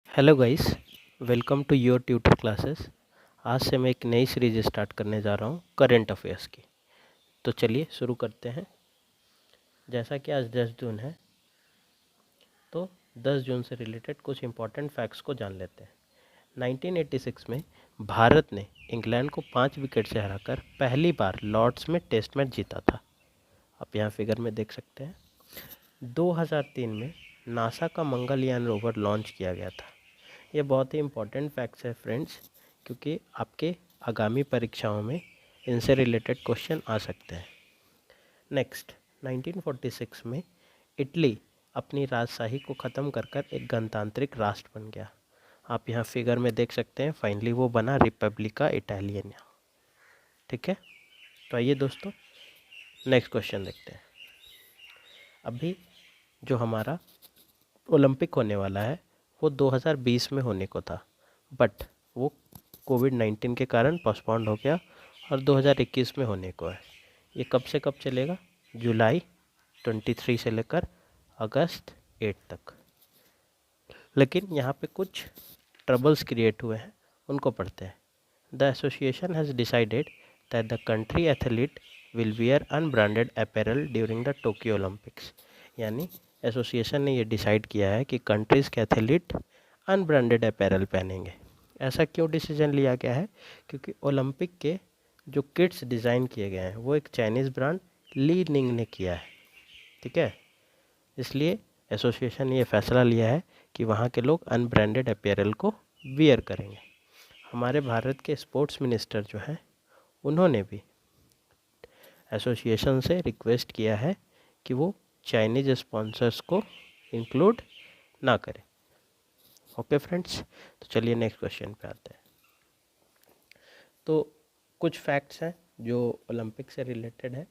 Hello guys, welcome to your tutor classes. आज से मैं एक नई सीरीज स्टार्ट करने जा रहा हूँ करंट अफेयर्स की। तो चलिए शुरू करते हैं। जैसा कि आज 10 जून है, तो 10 जून से रिलेटेड कुछ इम्पॉर्टेंट फैक्ट्स को जान लेते हैं। 1986 में भारत ने इंग्लैंड को 5 विकेट से हराकर पहली बार लॉर्ड्स में टेस्ट मैच जीता था। आप यहाँ फिगर में देख सकते हैं। 2003 में नासा का मंगलयान रोवर लॉन्च किया गया था। ये बहुत ही इम्पोर्टेंट फैक्ट्स है फ्रेंड्स, क्योंकि आपके आगामी परीक्षाओं में इनसे रिलेटेड क्वेश्चन आ सकते हैं। नेक्स्ट, 1946 में इटली अपनी राजशाही को ख़त्म कर एक गणतांत्रिक राष्ट्र बन गया। आप यहाँ फिगर में देख सकते हैं, फाइनली वो बना रिपब्लिका इटालियना। ठीक है, तो आइए दोस्तों नेक्स्ट क्वेश्चन देखते हैं। अभी जो हमारा ओलंपिक होने वाला है वो 2020 में होने को था, बट वो कोविड-19 के कारण पोस्टपोन्ड हो गया और 2021 में होने को है। ये कब से कब चलेगा? जुलाई 23 से लेकर अगस्त 8 तक। लेकिन यहाँ पे कुछ ट्रबल्स क्रिएट हुए हैं, उनको पढ़ते हैं। The association has decided that the country athlete will wear unbranded apparel during the Tokyo Olympics. यानी एसोसिएशन ने ये डिसाइड किया है कि कंट्रीज़ के एथलीट अनब्रांडेड अपैरल पहनेंगे। ऐसा क्यों डिसीजन लिया गया है? क्योंकि ओलंपिक के जो किट्स डिज़ाइन किए गए हैं वो एक चाइनीज़ ब्रांड ली निंग ने किया है। ठीक है, इसलिए एसोसिएशन ने ये फैसला लिया है कि वहाँ के लोग अनब्रांडेड अपैरल को वियर करेंगे। हमारे भारत के स्पोर्ट्स मिनिस्टर जो हैं उन्होंने भी एसोसिएशन से रिक्वेस्ट किया है कि वो चाइनीज़ स्पॉन्सर्स को इंक्लूड ना करें। ओके फ्रेंड्स, तो चलिए नेक्स्ट क्वेश्चन पे आते हैं। तो कुछ फैक्ट्स हैं जो ओलंपिक से रिलेटेड है,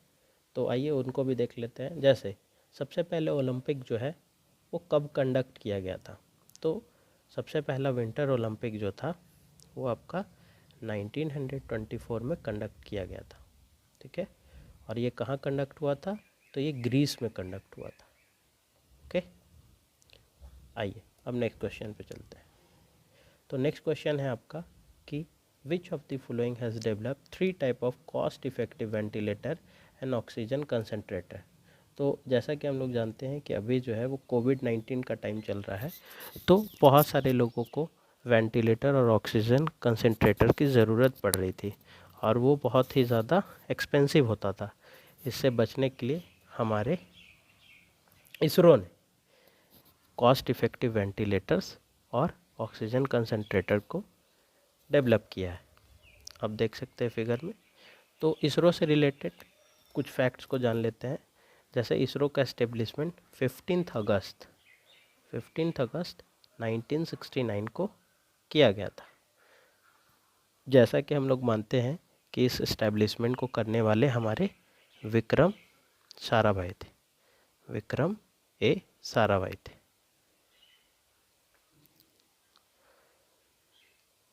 तो आइए उनको भी देख लेते हैं। जैसे सबसे पहले ओलंपिक जो है वो कब कंडक्ट किया गया था? तो सबसे पहला विंटर ओलंपिक जो था वो आपका 1924 में कंडक्ट किया गया था। ठीक है, और ये कहाँ कंडक्ट हुआ था? तो ये ग्रीस में कंडक्ट हुआ था। ओके, आइए अब नेक्स्ट क्वेश्चन पे चलते हैं। तो नेक्स्ट क्वेश्चन है आपका कि which of the following has develop 3 type of cost effective ventilator and oxygen concentrator. तो जैसा कि हम लोग जानते हैं कि अभी जो है वो कोविड-19 का टाइम चल रहा है, तो बहुत सारे लोगों को वेंटिलेटर और ऑक्सीजन कंसनट्रेटर की ज़रूरत पड़ रही थी और वो बहुत ही ज़्यादा एक्सपेंसिव होता था। इससे बचने के लिए हमारे इसरो ने कॉस्ट इफ़ेक्टिव वेंटिलेटर्स और ऑक्सीजन कंसनट्रेटर को डेवलप किया है। अब देख सकते हैं फिगर में। तो इसरो से रिलेटेड कुछ फैक्ट्स को जान लेते हैं। जैसे इसरो का एस्टेब्लिशमेंट 15 अगस्त 1969 को किया गया था। जैसा कि हम लोग मानते हैं कि इस एस्टेब्लिशमेंट को करने वाले हमारे विक्रम साराभाई थे। विक्रम ए साराभाई थे,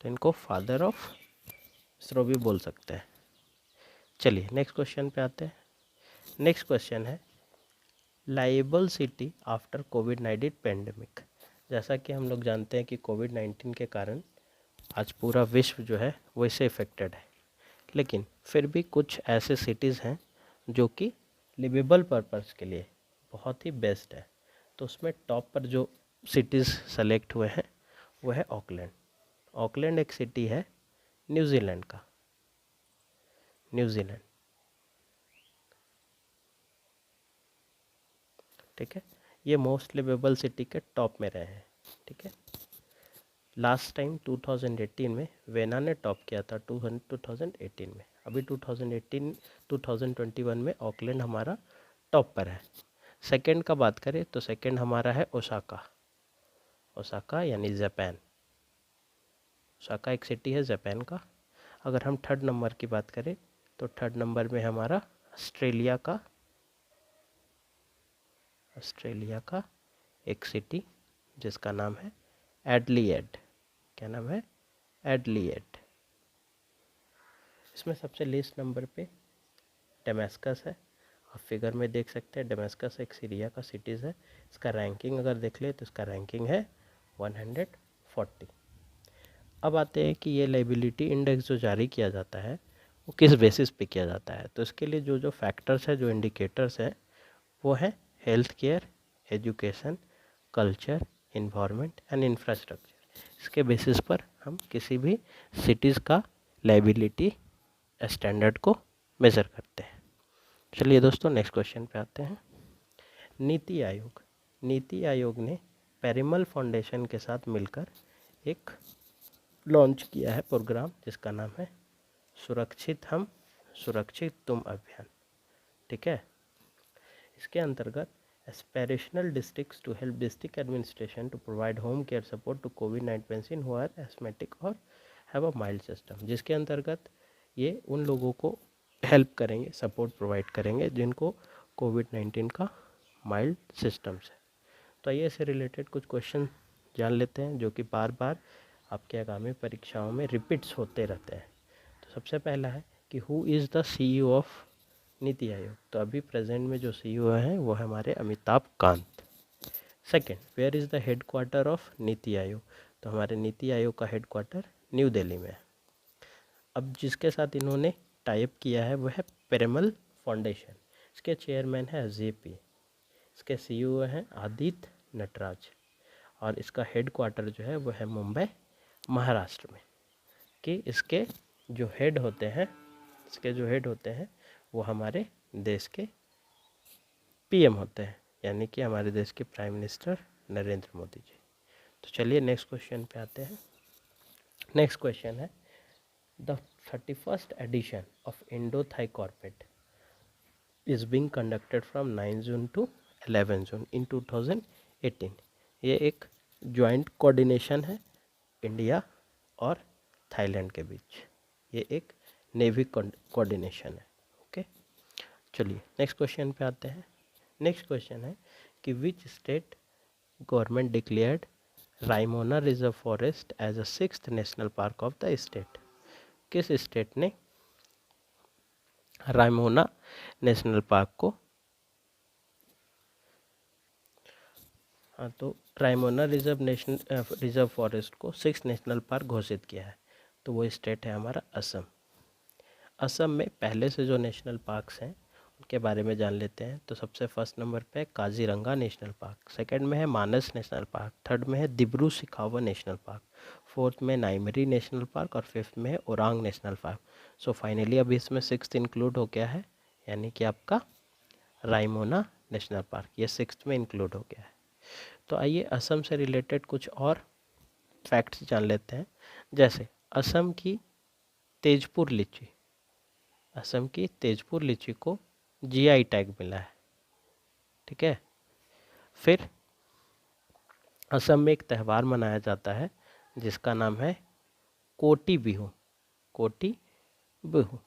तो इनको फादर ऑफ इसरो भी बोल सकते हैं। चलिए नेक्स्ट क्वेश्चन पे आते हैं। नेक्स्ट क्वेश्चन है लाइबल सिटी आफ्टर कोविड-19 पेंडेमिक। जैसा कि हम लोग जानते हैं कि कोविड-19 के कारण आज पूरा विश्व जो है वो इससे इफ़ेक्टेड है, लेकिन फिर भी कुछ ऐसे सिटीज़ हैं जो कि लिवेबल पर्पस के लिए बहुत ही बेस्ट है। तो उसमें टॉप पर जो सिटीज़ सेलेक्ट हुए हैं वो है ऑकलैंड। ऑकलैंड एक सिटी है न्यूजीलैंड का। न्यूजीलैंड, ठीक है, ये मोस्ट लिवेबल सिटी के टॉप में रहे हैं। ठीक है, लास्ट टाइम 2018 में वेना ने टॉप किया था 2018 में। अभी 2021 में ऑकलैंड हमारा टॉप पर है। सेकंड का बात करें तो सेकंड हमारा है ओसाका। ओसाका यानी जापान। ओसाका एक सिटी है जापान का। अगर हम थर्ड नंबर की बात करें तो थर्ड नंबर में हमारा ऑस्ट्रेलिया का एक सिटी जिसका नाम है एडलीएड। क्या नाम है? एडलीएड। इसमें सबसे लीस्ट नंबर पे डेमास्कस है। आप फिगर में देख सकते हैं डेमास्कस एक सीरिया का सिटीज़ है। इसका रैंकिंग अगर देख ले तो इसका रैंकिंग है 140। 40। अब आते हैं कि ये लाइबिलिटी इंडेक्स जो जारी किया जाता है वो किस बेसिस पे किया जाता है। तो इसके लिए जो जो फैक्टर्स है, जो इंडिकेटर्स हैं, वो है health care, education, culture, environment and infrastructure. इसके बेसिस पर हम किसी भी सिटीज़ का लाइबिलिटी स्टैंडर्ड को मेज़र करते हैं। चलिए दोस्तों नेक्स्ट क्वेश्चन पे आते हैं। नीति आयोग, नीति आयोग ने पेरिमल फाउंडेशन के साथ मिलकर एक लॉन्च किया है प्रोग्राम जिसका नाम है सुरक्षित हम सुरक्षित तुम अभियान। ठीक है, इसके अंतर्गत aspirational districts to help district administration to provide home care support to कोविड-19 पेशेंट हु आर एस्मेटिक और हैव अ माइल्ड सिस्टम, जिसके अंतर्गत ये उन लोगों को हेल्प करेंगे, सपोर्ट प्रोवाइड करेंगे जिनको कोविड-19 का माइल्ड सिस्टम्स है। तो आइए इससे रिलेटेड कुछ क्वेश्चन जान लेते हैं जो कि बार बार आपके आगामी परीक्षाओं में रिपीट्स होते रहते हैं। तो सबसे पहला है कि who is the CEO of NITI Aayog. तो अभी प्रेजेंट में जो सीईओ हैं वो है हमारे Amitabh Kant. Second, where is the head quarter of NITI Aayog. तो हमारे नीति आयोग का हेड क्वार्टर न्यू दिल्ली में है। अब जिसके साथ इन्होंने टाइप किया है वो है पेरिमल फाउंडेशन। इसके चेयरमैन है जेपी, इसके सीईओ हैं आदित्य नटराज और इसका हेड क्वार्टर जो है वो है मुंबई महाराष्ट्र में। कि इसके जो हेड होते हैं वो हमारे देश के पीएम होते हैं, यानी कि हमारे देश के प्राइम मिनिस्टर नरेंद्र मोदी जी। तो चलिए नेक्स्ट क्वेश्चन पे आते हैं। नेक्स्ट क्वेश्चन है the 31st edition of Indo Thai CORPAT is being conducted from 9 June to 11 June in 2018। ये एक जॉइंट कोऑर्डिनेशन है इंडिया और थाईलैंड के बीच। ये एक नेवी कोऑर्डिनेशन है। ओके, चलिए नेक्स्ट क्वेश्चन पे आते हैं। नेक्स्ट क्वेश्चन है कि which state government declared Raimona reserve forest as a 6th national park of the state. किस स्टेट ने रायमोना नेशनल पार्क को तो रायमोना रिजर्व फॉरेस्ट को 6th नेशनल पार्क घोषित किया है। तो वो स्टेट है हमारा असम। असम में पहले से जो नेशनल पार्क्स हैं उनके बारे में जान लेते हैं। तो सबसे फर्स्ट नंबर पे है काजीरंगा नेशनल पार्क, सेकंड में है मानस नेशनल पार्क, थर्ड में है दिब्रू सिखावा नेशनल पार्क, फोर्थ में नाइमरी नेशनल पार्क और फिफ्थ में है Orang national park. So finally अभी इसमें 6th इंक्लूड हो गया है, यानी कि आपका रायमोना नेशनल पार्क ये 6th में इंक्लूड हो गया है। तो आइए असम से रिलेटेड कुछ और फैक्ट्स जान लेते हैं। जैसे असम की तेजपुर लीची, असम की तेजपुर लीची को जीआई टैग मिला है। ठीक है, फिर असम में एक त्यौहार मनाया जाता है जिसका नाम है कोटी बिहू। कोटी बिहू,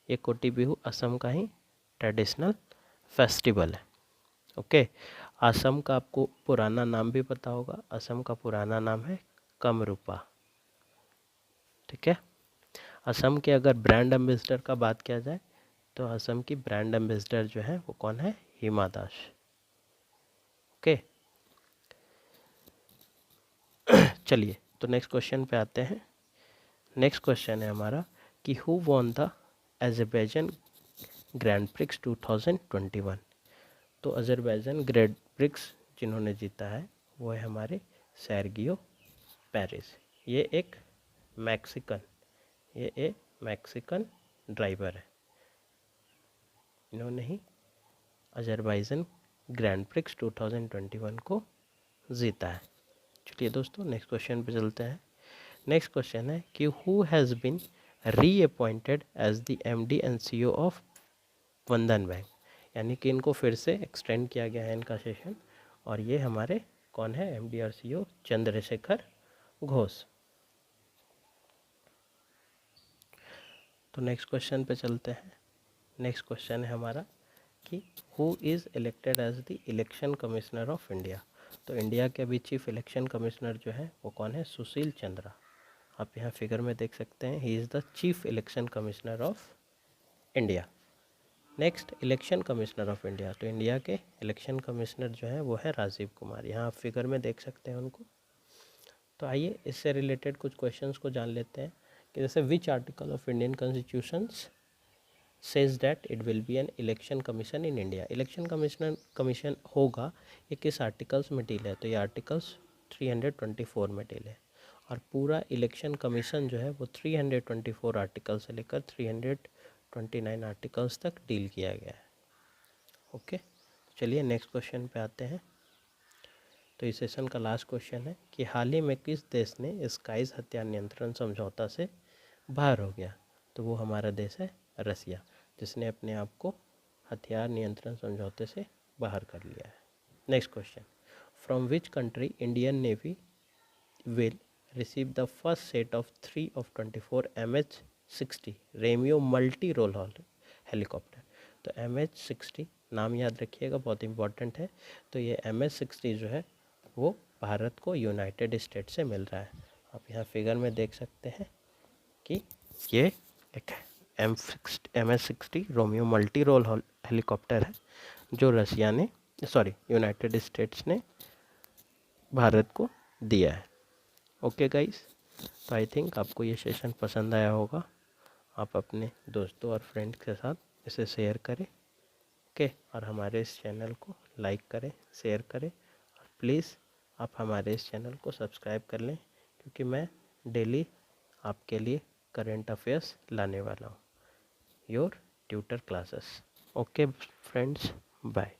ये कोटी बिहू असम का ही ट्रेडिशनल फेस्टिवल है। ओके, असम का आपको पुराना नाम भी पता होगा, असम का पुराना नाम है कमरूपा। ठीक है, असम के अगर ब्रांड एम्बेसडर का बात किया जाए तो असम की ब्रांड एम्बेसडर जो है वो कौन है, हिमा दास। ओके, चलिए तो नेक्स्ट क्वेश्चन पे आते हैं। नेक्स्ट क्वेश्चन है हमारा कि who won the Azerbaijan grand prix 2021। तो अजरबैजान ग्रैंड प्रिक्स जिन्होंने जीता है वो है हमारे सर्गियो पेरेस। ये एक मैक्सिकन ड्राइवर है। इन्होंने ही अजरबैजान ग्रैंड प्रिक्स 2021 को जीता है। चलिए दोस्तों नेक्स्ट क्वेश्चन पे चलते हैं। नेक्स्ट क्वेश्चन है कि who has been reappointed as the MD and CEO of Bandhan bank. यानी कि इनको फिर से एक्सटेंड किया गया है इनका सेशन, और ये हमारे कौन है, एमडी और सीईओ चंद्रशेखर घोष। तो नेक्स्ट क्वेश्चन पे चलते हैं। नेक्स्ट क्वेश्चन है हमारा कि who is elected as the election commissioner of India. तो इंडिया के अभी चीफ इलेक्शन कमिश्नर जो है वो कौन है, सुशील चंद्रा। आप यहाँ फिगर में देख सकते हैं, he is the chief election commissioner of India. Next election commissioner of India, तो इंडिया के इलेक्शन कमिश्नर जो है वो है राजीव कुमार। यहाँ आप फिगर में देख सकते हैं उनको। तो आइए इससे रिलेटेड कुछ क्वेश्चंस को जान लेते हैं कि जैसे which article of Indian constitutions says that it will be an election commission in India. Election commission होगा ये किस आर्टिकल्स में डील है, तो ये आर्टिकल्स 324 में डील है। और पूरा इलेक्शन कमीशन जो है वो 324 आर्टिकल से लेकर 329 आर्टिकल्स तक डील किया गया है। ओके, चलिए नेक्स्ट क्वेश्चन पे आते हैं। तो इस सेशन का लास्ट क्वेश्चन है कि हाल ही में किस देश ने स्काईज हथियार नियंत्रण समझौता से बाहर हो गया, तो वो हमारा देश है रसिया, जिसने अपने आप को हथियार नियंत्रण समझौते से बाहर कर लिया है। Next question, from which country Indian navy will receive the first set of 3 of 24 MH-60 Romeo multi role helicopter. तो MH-60 नाम याद रखिएगा, बहुत इंपॉर्टेंट है। तो ये MH-60 जो है वो भारत को यूनाइटेड स्टेट से मिल रहा है। आप यहाँ फिगर में देख सकते हैं कि ये एक MH-60 Romeo multi role helicopter है जो रसिया ने यूनाइटेड स्टेट्स ने भारत को दिया है। ओके गाइस, तो आई थिंक आपको ये सेशन पसंद आया होगा। आप अपने दोस्तों और फ्रेंड्स के साथ इसे शेयर करें। ओके, और हमारे इस चैनल को लाइक करें, शेयर करें, और प्लीज़ आप हमारे इस चैनल को सब्सक्राइब कर लें, क्योंकि मैं डेली आपके लिए करंट अफेयर्स लाने वाला हूँ। Your tutor classes. Okay friends, bye.